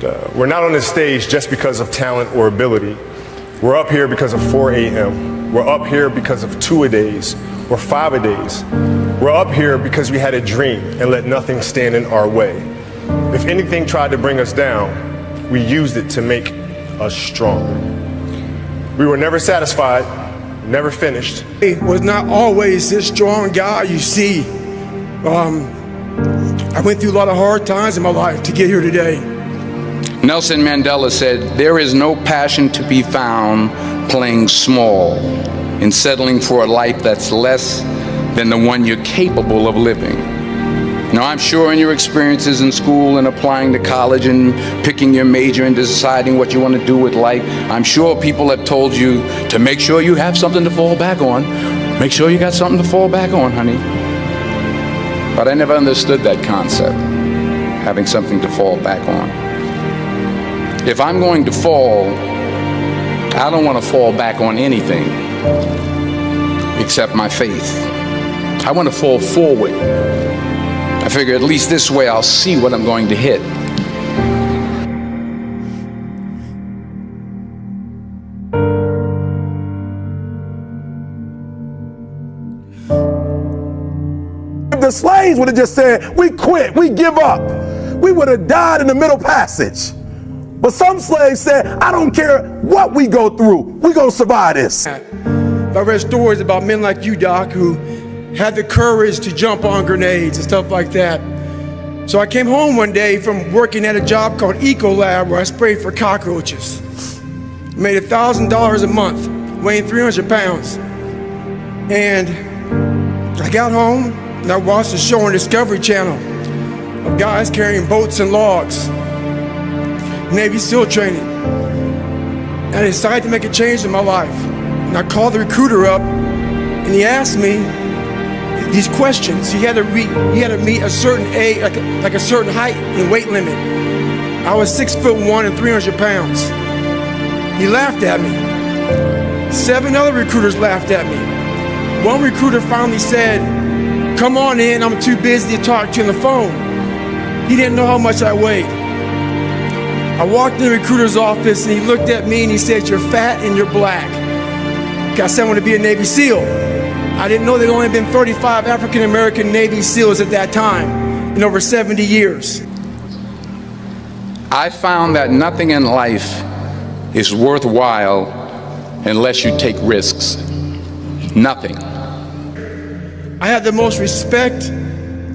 We're not on this stage just because of talent or ability. We're up here because of 4 a.m. We're up here because of 2-a-days or 5-a-days. We're up here because we had a dream and let nothing stand in our way. If anything tried to bring us down, we used it to make us stronger. We were never satisfied, never finished. I was not always this strong guy you see. I went through a lot of hard times in my life to get here today. Nelson Mandela said, "There is no passion to be found playing small and settling for a life that's less than the one you're capable of living." Now, I'm sure in your experiences in school and applying to college and picking your major and deciding what you want to do with life, I'm sure people have told you to make sure you have something to fall back on. Make sure you got something to fall back on, honey. But I never understood that concept, having something to fall back on. If I'm going to fall, I don't want to fall back on anything except my faith. I want to fall forward. I figure at least this way I'll see what I'm going to hit. If the slaves would have just said, "We quit, we give up," we would have died in the Middle Passage. But some slaves said, "I don't care what we go through, we're gonna survive this." I read stories about men like you, Doc, who had the courage to jump on grenades and stuff like that. So I came home one day from working at a job called Ecolab, where I sprayed for cockroaches. Made $1,000 a month, weighing 300 pounds. And I got home and I watched a show on Discovery Channel of guys carrying boats and logs, Navy SEAL training. And I decided to make a change in my life. And I called the recruiter up and he asked me these questions. He had to meet a certain age, like a certain height and weight limit. I was 6'1" and 300 pounds. He laughed at me. 7 other recruiters laughed at me. One recruiter finally said, "Come on in, I'm too busy to talk to you on the phone." He didn't know how much I weighed. I walked in the recruiter's office and he looked at me and he said, "You're fat and you're black." I said I want to be a Navy SEAL. I didn't know there'd only been 35 African-American Navy SEALs at that time in over 70 years. I found that nothing in life is worthwhile unless you take risks. Nothing. I have the most respect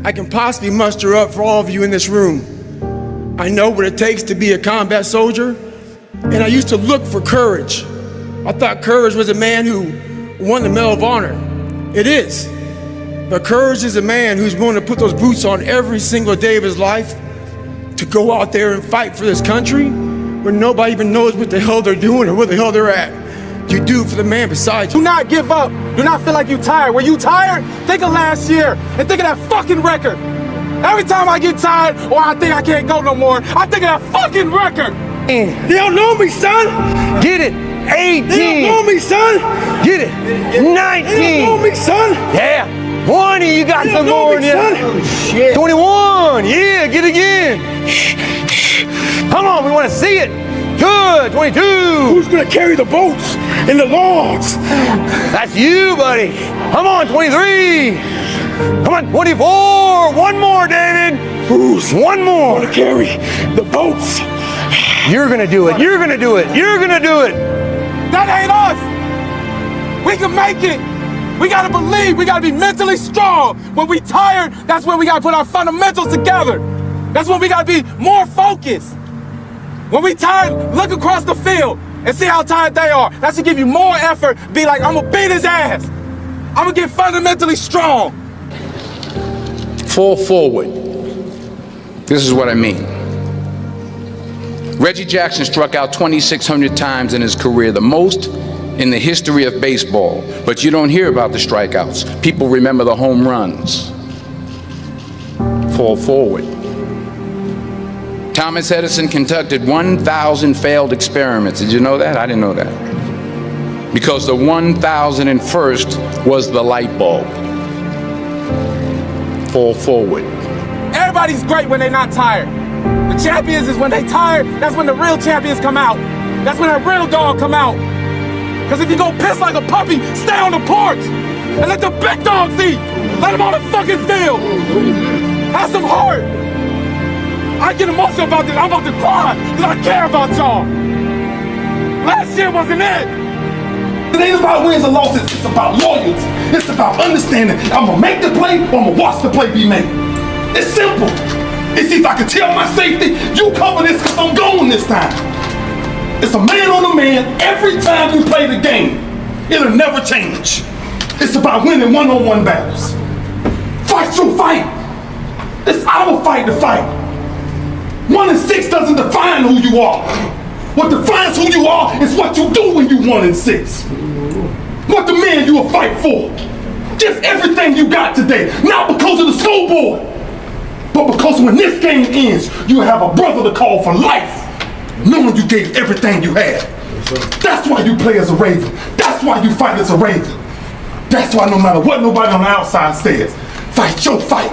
I can possibly muster up for all of you in this room. I know what it takes to be a combat soldier, and I used to look for courage. I thought courage was a man who won the Medal of Honor. It is. But courage is a man who's willing to put those boots on every single day of his life to go out there and fight for this country where nobody even knows what the hell they're doing or where the hell they're at. You do it for the man beside you. Do not give up. Do not feel like you're tired. Were you tired? Think of last year and think of that fucking record. Every time I get tired or I think I can't go no more, I think of that fucking record. They don't know me, son. Get it. 18. They don't know me, son. Get it. 19. They don't know me, son. Yeah. 20. You got some more in you. Shit. 21. Yeah. Get it again. Come on. We want to see it. Good. 22. Who's gonna carry the boats and the logs? That's you, buddy. Come on. 23. Come on. 24. One more, David. Who's one more? gonna carry the boats? You're gonna do it. You're gonna do it. You're gonna do it. That ain't us. We can make it. We gotta believe. We gotta be mentally strong. When we tired, that's when we gotta put our fundamentals together. That's when we gotta be more focused. When we tired, look across the field and see how tired they are. That should give you more effort. Be like, I'm gonna beat his ass. I'm gonna get fundamentally strong. Fall forward. This is what I mean. Reggie Jackson struck out 2,600 times in his career, the most in the history of baseball. But you don't hear about the strikeouts. People remember the home runs. Fall forward. Thomas Edison conducted 1,000 failed experiments. Did you know that? I didn't know that. Because the 1,001st was the light bulb. Fall forward. Everybody's great when they're not tired. The champions is when they tired, that's when the real champions come out. That's when a real dog come out. Because if you go piss like a puppy, stay on the porch and let the big dogs eat. Let them on the fucking field. Have some heart. I get emotional about this. I'm about to cry because I care about y'all. Last year wasn't it. It ain't about wins or losses. It's about loyalty. It's about understanding. I'm going to make the play or I'm going to watch the play be made. It's simple. It's if I can tell my safety, you cover this because I'm going this time. It's a man on a man every time you play the game. It'll never change. It's about winning one-on-one battles. Fight your fight. It's our fight to fight. 1 and 6 doesn't define who you are. What defines who you are is what you do when you 1 and 6. What the man you will fight for. Give everything you got today. Not because of the scoreboard, but because when this game ends, you have a brother to call for life, knowing you gave everything you had. That's why you play as a Raven. That's why you fight as a Raven. That's why no matter what nobody on the outside says, fight your fight.